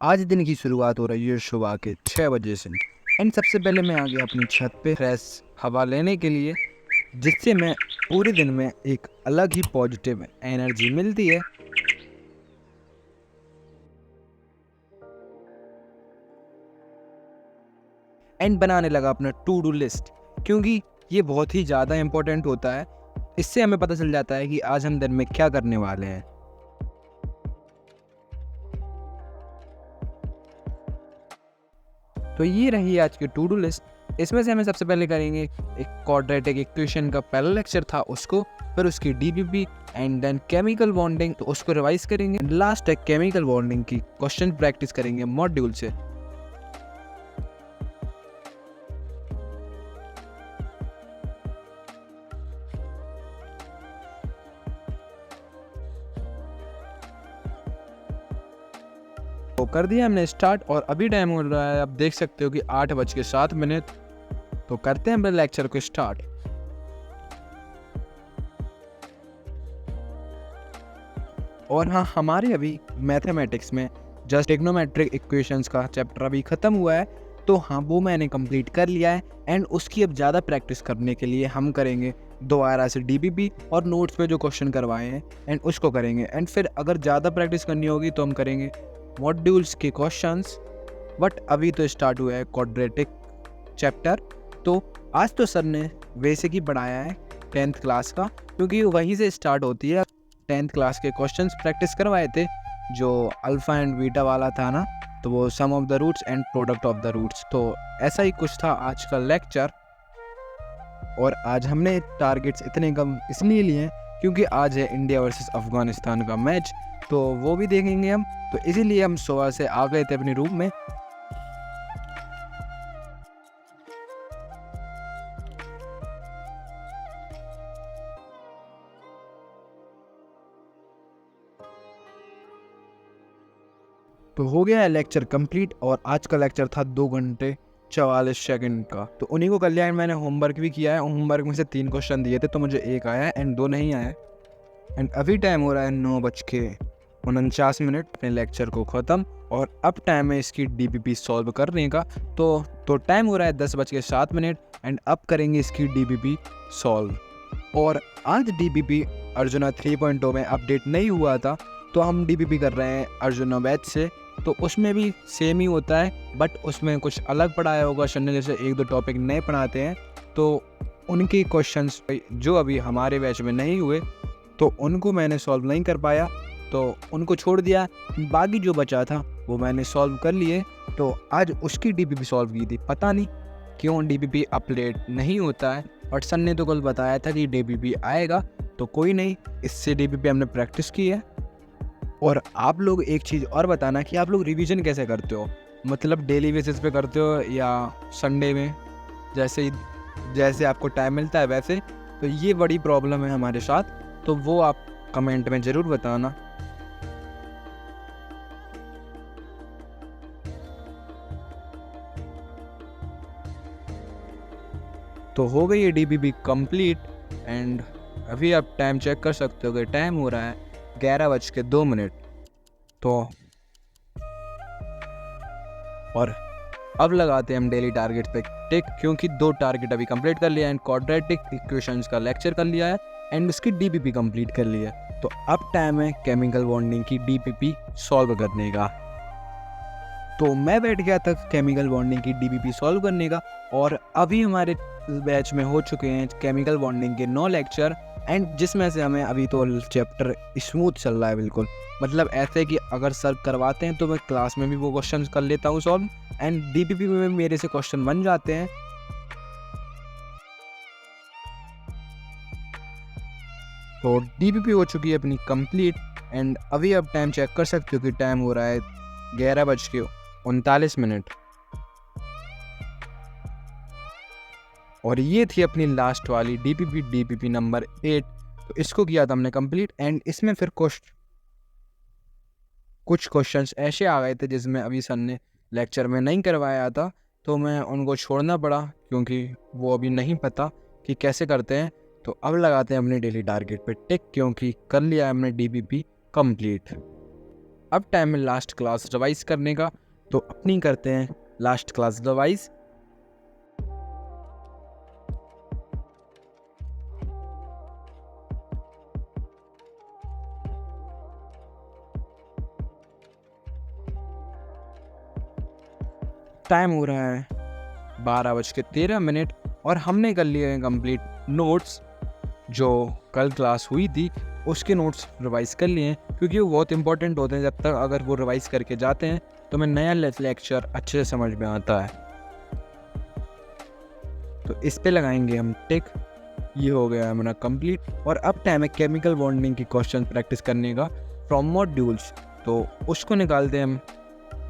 आज दिन की शुरुआत हो रही है सुबह के 6 बजे से। एंड सबसे पहले मैं आ गया अपनी छत पे फ्रेश हवा लेने के लिए, जिससे मैं पूरे दिन में एक अलग ही पॉजिटिव एनर्जी मिलती है। एंड बनाने लगा अपना टू डू लिस्ट, क्योंकि ये बहुत ही ज़्यादा इम्पोर्टेंट होता है। इससे हमें पता चल जाता है कि आज हम दिन में क्या करने वाले हैं। तो ये रही आज की टू डू लिस्ट। इसमें से हमें सबसे पहले करेंगे एक क्वाड्रेटिक इक्वेशन का पहला लेक्चर था उसको, फिर उसकी DPP and then chemical bonding, तो उसको रिवाइज करेंगे। लास्ट है केमिकल बॉन्डिंग की क्वेश्चन प्रैक्टिस करेंगे मॉड्यूल से। तो कर दिया हमने स्टार्ट, और अभी टाइम हो रहा है, आप देख सकते हो कि 8:07। तो करते हैं अपने लेक्चर को स्टार्ट। और हाँ, हमारे अभी मैथमेटिक्स में जस्ट ट्रिग्नोमेट्रिक इक्वेशंस का चैप्टर अभी ख़त्म हुआ है, तो हाँ वो मैंने कंप्लीट कर लिया है। एंड उसकी अब ज़्यादा प्रैक्टिस करने के लिए हम करेंगे दोबारा से डीपीपी और नोट्स पे जो क्वेश्चन करवाए हैं एंड उसको करेंगे। एंड फिर अगर ज़्यादा प्रैक्टिस करनी होगी तो हम करेंगे मॉड्यूल्स के क्वेश्चंस। बट अभी तो स्टार्ट हुआ है क्वाड्रेटिक चैप्टर। तो आज तो सर ने वैसे ही पढ़ाया है 10th क्लास का, क्योंकि वहीं से स्टार्ट होती है। 10th क्लास के क्वेश्चंस प्रैक्टिस करवाए थे, जो अल्फ़ा एंड बीटा वाला था ना, तो वो sum of the roots and product of the roots. तो ऐसा ही कुछ था आज का लेक्चर। और आज हमने टारगेट्स इतने कम इसलिए लिए हैं क्योंकि आज है इंडिया वर्सेस अफगानिस्तान का मैच, तो वो भी देखेंगे हम। तो इसीलिए हम सुबह से आ गए थे अपने रूम में। तो हो गया है लेक्चर कंप्लीट, और आज का लेक्चर था 2 घंटे 44 सेकंड का। तो उन्हीं को कर लिया है। मैंने होमवर्क भी किया है, होमवर्क में से 3 क्वेश्चन दिए थे, तो मुझे 1 आया है एंड 2 नहीं आए। एंड अभी टाइम हो रहा है 9:49 अपने लेक्चर को ख़त्म, और अब टाइम है इसकी डीपीपी सॉल्व करने का। तो टाइम हो रहा है 10:07 एंड अब करेंगे इसकी डीपीपी सॉल्व। और आज डीपीपी अर्जुना 3.0 में अपडेट नहीं हुआ था, तो हम डीपीपी कर रहे हैं अर्जुना बैच से। तो उसमें भी सेम ही होता है, बट उसमें कुछ अलग पढ़ाया होगा सर ने, जैसे 1-2 टॉपिक नए पढ़ाते हैं। तो उनके क्वेश्चंस जो अभी हमारे बैच में नहीं हुए, तो उनको मैंने सॉल्व नहीं कर पाया, तो उनको छोड़ दिया। बाकी जो बचा था वो मैंने सॉल्व कर लिए। तो आज उसकी डीपीपी सॉल्व की थी। पता नहीं क्यों डीपीपी अपडेट नहीं होता है, बट सर ने तो कल बताया था कि डीपीपी आएगा। तो कोई नहीं, इससे डीपीपी हमने प्रैक्टिस की है। और आप लोग एक चीज़ और बताना कि आप लोग रिवीजन कैसे करते हो, मतलब डेली बेसिस पे करते हो या संडे में, जैसे आपको टाइम मिलता है वैसे। तो ये बड़ी प्रॉब्लम है हमारे साथ, तो वो आप कमेंट में ज़रूर बताना। तो हो गई है डीपीपी कंप्लीट। एंड अभी आप टाइम चेक कर सकते हो कि टाइम हो रहा है 11:02। तो और अब लगाते हैं हम डेली टारगेट पे टिक, क्योंकि 2 टारगेट अभी कंप्लीट कर लिया है। एंड क्वाड्रेटिक इक्वेशंस का लेक्चर कर लिया है एंड उसकी डीपीपी कंप्लीट कर लिया है। तो अब टाइम है केमिकल बॉन्डिंग की डीपीपी सॉल्व करने का। तो मैं बैठ गया था केमिकल बॉन्डिंग की डीपीपी सॉल्व करने का, और अभी हमारे बैच में हो चुके हैं केमिकल बॉन्डिंग के 9 लेक्चर। एंड जिसमें से हमें अभी तो चैप्टर स्मूथ चल रहा है बिल्कुल, मतलब ऐसे कि अगर सर करवाते हैं तो मैं क्लास में भी वो क्वेश्चन कर लेता हूँ सॉल्व, एंड डीपीपी में मेरे से क्वेश्चन बन जाते हैं। तो डीपीपी हो चुकी है अपनी कंप्लीट। एंड अभी अब टाइम चेक कर सकते हो कि टाइम हो रहा है 11:39। और ये थी अपनी लास्ट वाली डीपीपी नंबर 8। तो इसको किया था हमने कंप्लीट। एंड इसमें फिर कुछ क्वेश्चंस ऐसे आ गए थे जिसमें अभी सर ने लेक्चर में नहीं करवाया था, तो मैं उनको छोड़ना पड़ा, क्योंकि वो अभी नहीं पता कि कैसे करते हैं। तो अब लगाते हैं अपने डेली टारगेट पे टिक, क्योंकि कर लिया है हमने डीपीपी कंप्लीट। अब टाइम है लास्ट क्लास रिवाइज करने का, तो अपनी करते हैं लास्ट क्लास रिवाइज। टाइम हो रहा है 12:13 और हमने कर लिए हैं कंप्लीट नोट्स। जो कल क्लास हुई थी उसके नोट्स रिवाइज कर लिए हैं, क्योंकि वो बहुत इंपॉर्टेंट होते हैं। जब तक अगर वो रिवाइज करके जाते हैं तो मैं नया लेक्चर अच्छे से समझ में आता है। तो इस पे लगाएंगे हम टिक। ये हो गया हमारा कंप्लीट। और अब टाइम है केमिकल बॉन्डिंग की क्वेश्चन प्रैक्टिस करने का फ्रॉम मॉड्यूल्स, तो उसको निकालते हैं हम।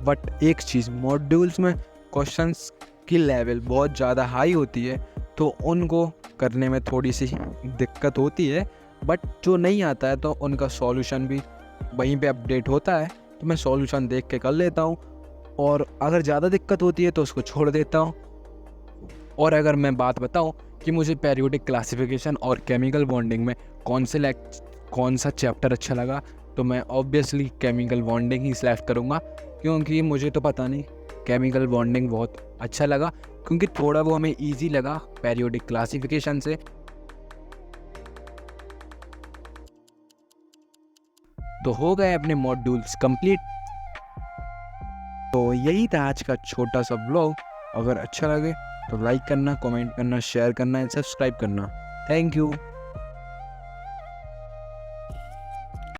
बट एक चीज़, मॉड्यूल्स में क्वेश्चंस की लेवल बहुत ज़्यादा हाई होती है, तो उनको करने में थोड़ी सी दिक्कत होती है। बट जो नहीं आता है तो उनका सॉल्यूशन भी वहीं पे अपडेट होता है, तो मैं सॉल्यूशन देख के कर लेता हूँ। और अगर ज़्यादा दिक्कत होती है तो उसको छोड़ देता हूँ। और अगर मैं बात बताऊँ कि मुझे पेरियोडिक क्लासिफिकेशन और केमिकल बॉन्डिंग में कौन सा चैप्टर अच्छा लगा, तो मैं ऑब्वियसली केमिकल बॉन्डिंग ही सिलेक्ट करूँगा, क्योंकि मुझे तो पता नहीं, केमिकल बॉन्डिंग बहुत अच्छा लगा, क्योंकि थोड़ा वो हमें इजी लगा पेरियोडिक क्लासिफिकेशन से। तो हो गए अपने मॉड्यूल्स कंप्लीट। तो यही था आज का छोटा सा ब्लॉग। अगर अच्छा लगे तो लाइक करना, कमेंट करना, शेयर करना एंड सब्सक्राइब करना। Thank you.